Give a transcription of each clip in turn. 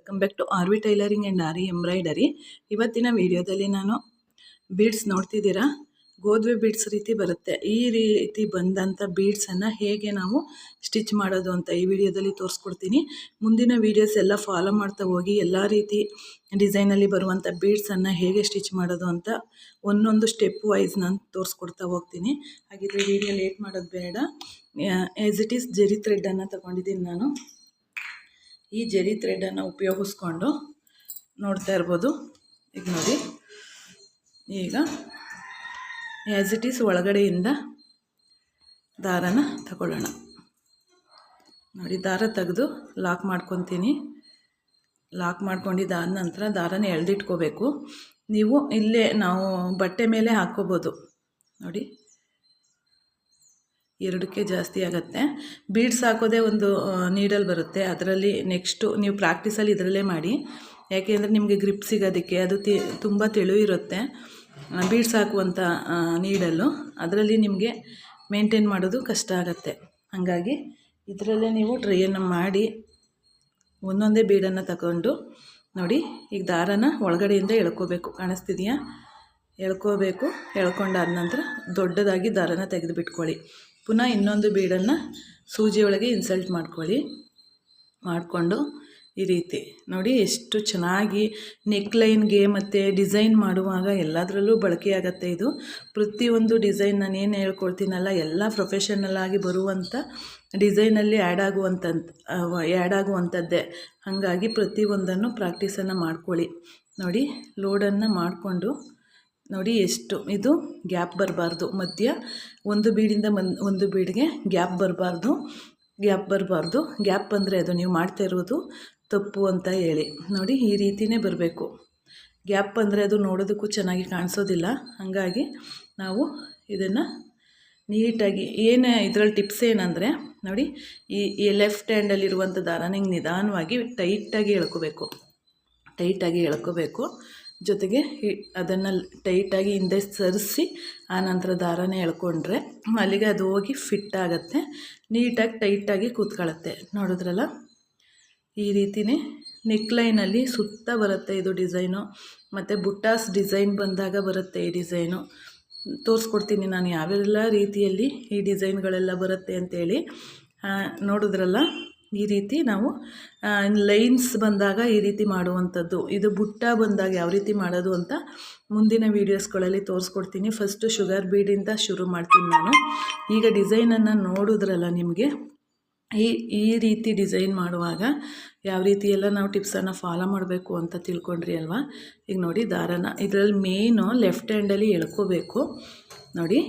Welcome back to R V tailoring and R embroidery. ಇವತ್ತಿನ ವಿಡಿಯೋದಲ್ಲಿ ನಾನು ಬೀಡ್ಸ್ ನೋಡ್ತಿದ್ದೀರಾ, ಗೋಧುವೆ ಬೀಡ್ಸ್ ರೀತಿ ಬರುತ್ತೆ. ಈ ರೀತಿ ಬಂದಂಥ ಬೀಡ್ಸನ್ನು ಹೇಗೆ ನಾವು ಸ್ಟಿಚ್ ಮಾಡೋದು ಅಂತ ಈ ವಿಡಿಯೋದಲ್ಲಿ ತೋರಿಸ್ಕೊಡ್ತೀನಿ. ಮುಂದಿನ ವೀಡಿಯೋಸ್ ಎಲ್ಲ ಫಾಲೋ ಮಾಡ್ತಾ ಹೋಗಿ ಎಲ್ಲ ರೀತಿ ಡಿಸೈನಲ್ಲಿ ಬರುವಂಥ ಬೀಡ್ಸನ್ನು ಹೇಗೆ ಸ್ಟಿಚ್ ಮಾಡೋದು ಅಂತ ಒಂದೊಂದು ಸ್ಟೆಪ್ ವೈಸ್ ನಾನು ತೋರಿಸ್ಕೊಡ್ತಾ ಹೋಗ್ತೀನಿ. ಹಾಗಿದ್ರೆ ವಿಡಿಯೋ ಲೇಟ್ ಮಾಡೋದು ಬೇಡ. ಆ್ಯಸ್ ಇಟ್ ಈಸ್ ಜೆರಿ ಥ್ರೆಡ್ಡನ್ನು ತಗೊಂಡಿದ್ದೀನಿ ನಾನು. ಈ ಜೆರಿ ಥ್ರೆಡನ್ನು ಉಪಯೋಗಿಸ್ಕೊಂಡು ನೋಡ್ತಾ ಇರ್ಬೋದು. ಈಗ ನೋಡಿ, ಈಗ ಆ್ಯಸ್ ಇಟ್ ಈಸ್ ಒಳಗಡೆಯಿಂದ ದಾರನ ತಗೊಳ್ಳೋಣ. ನೋಡಿ, ದಾರ ತೆಗೆದು ಲಾಕ್ ಮಾಡ್ಕೊತೀನಿ. ಲಾಕ್ ಮಾಡ್ಕೊಂಡಿದ್ದಾದ ನಂತರ ದಾರನ ಎಳೆದಿಟ್ಕೋಬೇಕು. ನೀವು ಇಲ್ಲೇ ನಾವು ಬಟ್ಟೆ ಮೇಲೆ ಹಾಕ್ಕೋಬೋದು. ನೋಡಿ, ಎರಡಕ್ಕೆ ಜಾಸ್ತಿ ಆಗುತ್ತೆ. ಬೀಡ್ಸ್ ಹಾಕೋದೇ ಒಂದು ನೀಡಲ್ ಬರುತ್ತೆ. ಅದರಲ್ಲಿ ನೆಕ್ಸ್ಟು ನೀವು ಪ್ರಾಕ್ಟೀಸಲ್ಲಿ ಇದರಲ್ಲೇ ಮಾಡಿ, ಯಾಕೆಂದರೆ ನಿಮಗೆ ಗ್ರಿಪ್ ಸಿಗೋದಕ್ಕೆ ಅದು ತುಂಬ ತೆಳು ಇರುತ್ತೆ. ಬೀಡ್ಸ್ ಹಾಕುವಂಥ ನೀಡಲ್ಲು ಅದರಲ್ಲಿ ನಿಮಗೆ ಮೇಂಟೈನ್ ಮಾಡೋದು ಕಷ್ಟ ಆಗುತ್ತೆ. ಹಾಗಾಗಿ ಇದರಲ್ಲೇ ನೀವು ಟ್ರೈಯನ್ನು ಮಾಡಿ ಒಂದೊಂದೇ ಬೀಡನ್ನು ತಗೊಂಡು ನೋಡಿ, ಈಗ ದಾರನ ಒಳಗಡೆಯಿಂದ ಎಳ್ಕೋಬೇಕು. ಕಾಣಿಸ್ತಿದೆಯಾ? ಎಳ್ಕೋಬೇಕು. ಎಳ್ಕೊಂಡಾದ ನಂತರ ದೊಡ್ಡದಾಗಿ ದಾರನ ತೆಗೆದು ಬಿಟ್ಕೊಳ್ಳಿ. ಪುನಃ ಇನ್ನೊಂದು ಬೀಡನ್ನು ಸೂಜಿಯೊಳಗೆ ಇನ್ಸಲ್ಟ್ ಮಾಡಿಕೊಂಡು ಈ ರೀತಿ ನೋಡಿ, ಎಷ್ಟು ಚೆನ್ನಾಗಿ ನೆಕ್ಲೈನ್ಗೆ ಮತ್ತು ಡಿಸೈನ್ ಮಾಡುವಾಗ ಎಲ್ಲದರಲ್ಲೂ ಬಳಕೆಯಾಗತ್ತೆ. ಇದು ಪ್ರತಿಯೊಂದು ಡಿಸೈನ್ ನಾನು ಏನು ಹೇಳ್ಕೊಡ್ತೀನಲ್ಲ, ಎಲ್ಲ ಪ್ರೊಫೆಷನಲ್ ಆಗಿ ಬರುವಂಥ ಡಿಸೈನಲ್ಲಿ ಆ್ಯಡ್ ಆಗುವಂಥದ್ದೇ. ಹಾಗಾಗಿ ಪ್ರತಿಯೊಂದನ್ನು ಪ್ರಾಕ್ಟೀಸನ್ನು ಮಾಡ್ಕೊಳ್ಳಿ. ನೋಡಿ, ಲೋಡನ್ನು ಮಾಡಿಕೊಂಡು ನೋಡಿ, ಎಷ್ಟು ಇದು ಗ್ಯಾಪ್ ಬರಬಾರ್ದು. ಮಧ್ಯ ಒಂದು ಬೀಡಿಂದ ಒಂದು ಬೀಡಿಗೆ ಗ್ಯಾಪ್ ಬರಬಾರ್ದು. ಗ್ಯಾಪ್ ಬಂದರೆ ಅದು ನೀವು ಮಾಡ್ತಾ ಇರೋದು ತಪ್ಪು ಅಂತ ಹೇಳಿ. ನೋಡಿ, ಈ ರೀತಿಯೇ ಬರಬೇಕು. ಗ್ಯಾಪ್ ಬಂದರೆ ಅದು ನೋಡೋದಕ್ಕೂ ಚೆನ್ನಾಗಿ ಕಾಣಿಸೋದಿಲ್ಲ. ಹಾಗಾಗಿ ನಾವು ಇದನ್ನು ನೀಟಾಗಿ ಇದರಲ್ಲಿ ಟಿಪ್ಸ್ ಏನಂದರೆ ನೋಡಿ, ಈ ಲೆಫ್ಟ್ ಹ್ಯಾಂಡಲ್ಲಿರುವಂಥ ದಾರನ ಹಿಂಗೆ ನಿಧಾನವಾಗಿ ಟೈಟಾಗಿ ಎಳ್ಕೋಬೇಕು. ಜೊತೆಗೆ ಅದನ್ನು ಟೈಟಾಗಿ ಹಿಂದೆ ಸರಿಸಿ ಆನಂತರ ದಾರನೇ ಎಳ್ಕೊಂಡ್ರೆ ಅಲ್ಲಿಗೆ ಅದು ಹೋಗಿ ಫಿಟ್ ಆಗುತ್ತೆ. ನೀಟಾಗಿ ಟೈಟಾಗಿ ಕೂತ್ಕೊಳ್ಳುತ್ತೆ. ನೋಡಿದ್ರಲ್ಲ, ಈ ರೀತಿಯೇ ನೆಕ್ಲೈನಲ್ಲಿ ಸುತ್ತ ಬರುತ್ತೆ ಇದು ಡಿಸೈನು. ಮತ್ತು ಬುಟ್ಟಾಸ್ ಡಿಸೈನ್ ಬಂದಾಗ ಬರುತ್ತೆ ಈ ಡಿಸೈನು. ತೋರಿಸ್ಕೊಡ್ತೀನಿ ನಾನು ಯಾವೆಲ್ಲ ರೀತಿಯಲ್ಲಿ ಈ ಡಿಸೈನ್ಗಳೆಲ್ಲ ಬರುತ್ತೆ ಅಂತೇಳಿ. ನೋಡಿದ್ರಲ್ಲ, ಈ ರೀತಿ ನಾವು ಲೈನ್ಸ್ ಬಂದಾಗ ಈ ರೀತಿ ಮಾಡುವಂಥದ್ದು. ಇದು ಬುಟ್ಟ ಬಂದಾಗ ಯಾವ ರೀತಿ ಮಾಡೋದು ಅಂತ ಮುಂದಿನ ವೀಡಿಯೋಸ್ಗಳಲ್ಲಿ ತೋರಿಸ್ಕೊಡ್ತೀನಿ. ಫಸ್ಟು ಶುಗರ್ ಬೀಡಿಂದ ಶುರು ಮಾಡ್ತೀನಿ ನಾನು. ಈಗ ಡಿಸೈನನ್ನು ನೋಡಿದ್ರಲ್ಲ, ನಿಮಗೆ ಈ ರೀತಿ ಡಿಸೈನ್ ಮಾಡುವಾಗ ಯಾವ ರೀತಿ ಎಲ್ಲ ನಾವು ಟಿಪ್ಸನ್ನು ಫಾಲೋ ಮಾಡಬೇಕು ಅಂತ ತಿಳ್ಕೊಂಡ್ರಿ ಅಲ್ವಾ. ಈಗ ನೋಡಿ, ದಾರನ ಇದರಲ್ಲಿ ಮೇನು ಲೆಫ್ಟ್ ಹ್ಯಾಂಡಲ್ಲಿ ಎಳ್ಕೋಬೇಕು. ನೋಡಿ,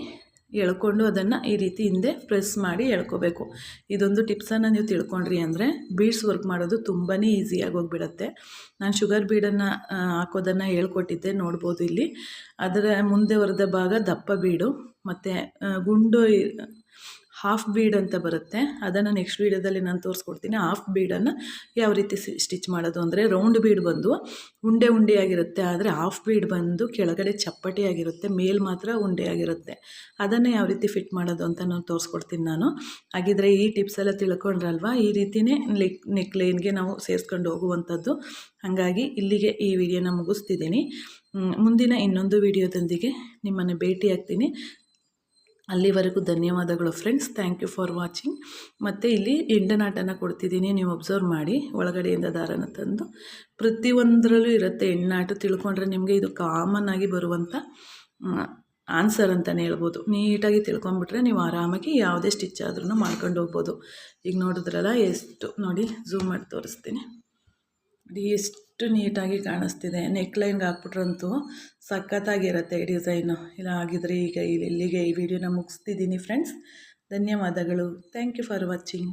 ಎಳ್ಕೊಂಡು ಅದನ್ನು ಈ ರೀತಿ ಹಿಂದೆ ಪ್ರೆಸ್ ಮಾಡಿ ಎಳ್ಕೋಬೇಕು. ಇದೊಂದು ಟಿಪ್ಸನ್ನು ನೀವು ತಿಳ್ಕೊಂಡ್ರಿ ಅಂದರೆ ಬೀಡ್ಸ್ ವರ್ಕ್ ಮಾಡೋದು ತುಂಬಾ ಈಸಿಯಾಗಿ ಹೋಗಿಬಿಡುತ್ತೆ. ನಾನು ಶುಗರ್ ಬೀಡನ್ನು ಹಾಕೋದನ್ನು ಹೇಳ್ಕೊಟ್ಟಿದ್ದೆ, ನೋಡ್ಬೋದು ಇಲ್ಲಿ. ಅದರ ಮುಂದೆ ಬರೆದ ಭಾಗ ದಪ್ಪ ಬೀಡು ಮತ್ತು ಗುಂಡು ಹಾಫ್ ಬೀಡ್ ಅಂತ ಬರುತ್ತೆ. ಅದನ್ನು ನೆಕ್ಸ್ಟ್ ವೀಡಿಯೋದಲ್ಲಿ ನಾನು ತೋರಿಸ್ಕೊಡ್ತೀನಿ. ಹಾಫ್ ಬೀಡನ್ನು ಯಾವ ರೀತಿ ಸ್ಟಿಚ್ ಮಾಡೋದು ಅಂದರೆ, ರೌಂಡ್ ಬೀಡ್ ಬಂದು ಉಂಡೆಯಾಗಿರುತ್ತೆ. ಆದರೆ ಹಾಫ್ ಬೀಡ್ ಬಂದು ಕೆಳಗಡೆ ಚಪ್ಪಟೆಯಾಗಿರುತ್ತೆ, ಮೇಲ್ ಮಾತ್ರ ಉಂಡೆಯಾಗಿರುತ್ತೆ. ಅದನ್ನು ಯಾವ ರೀತಿ ಫಿಟ್ ಮಾಡೋದು ಅಂತ ನಾನು ತೋರಿಸ್ಕೊಡ್ತೀನಿ ನಾನು. ಹಾಗಿದ್ರೆ ಈ ಟಿಪ್ಸ್ ಎಲ್ಲ ತಿಳ್ಕೊಂಡ್ರಲ್ವ, ಈ ರೀತಿಯೇ ನೆಕ್ಲೈನ್ಗೆ ನಾವು ಸೇರಿಸ್ಕೊಂಡು ಹೋಗುವಂಥದ್ದು. ಹಾಗಾಗಿ ಇಲ್ಲಿಗೆ ಈ ವಿಡಿಯೋನ ಮುಗಿಸ್ತಿದ್ದೀನಿ. ಮುಂದಿನ ಇನ್ನೊಂದು ವಿಡಿಯೋದೊಂದಿಗೆ ನಿಮ್ಮನ್ನು ಭೇಟಿ ಆಗ್ತೀನಿ. ಅಲ್ಲಿವರೆಗೂ ಧನ್ಯವಾದಗಳು friends. Thank you for watching. ಮತ್ತು ಇಲ್ಲಿ ಎಂಡನಾಟನ್ನು ಕೊಡ್ತಿದ್ದೀನಿ, ನೀವು ಅಬ್ಸರ್ವ್ ಮಾಡಿ. ಒಳಗಡೆಯಿಂದ ದಾರನ ತಂದು ಪ್ರತಿಯೊಂದರಲ್ಲೂ ಇರುತ್ತೆ ಎಣ್ಣಾಟು. ತಿಳ್ಕೊಂಡ್ರೆ ನಿಮಗೆ ಇದು ಕಾಮನ್ ಆಗಿ ಬರುವಂಥ ಆನ್ಸರ್ ಅಂತಲೇ ಹೇಳ್ಬೋದು. ನೀಟಾಗಿ ತಿಳ್ಕೊಂಬಿಟ್ರೆ ನೀವು ಆರಾಮಾಗಿ ಯಾವುದೇ ಸ್ಟಿಚ್ ಆದ್ರೂ ಮಾಡ್ಕೊಂಡು ಹೋಗ್ಬೋದು. ಈಗ ನೋಡಿದ್ರಲ್ಲ, ಎಷ್ಟು ನೋಡಿ, ಝೂಮ್ ಮಾಡಿ ತೋರಿಸ್ತೀನಿ. ಎಷ್ಟು ನೀಟಾಗಿ ಕಾಣಿಸ್ತಿದೆ. ನೆಕ್ಲೈನ್ಗೆ ಹಾಕ್ಬಿಟ್ರಂತೂ ಸಖತ್ತಾಗಿರುತ್ತೆ ಈ ಡಿಸೈನು. ಇಲ್ಲ ಆಗಿದ್ರೆ ಈಗ ಇಲ್ಲಿಗೆ ಈ ವಿಡಿಯೋನ ಮುಗಿಸ್ತಿದ್ದೀನಿ ಫ್ರೆಂಡ್ಸ್. ಧನ್ಯವಾದಗಳು. Thank you for watching.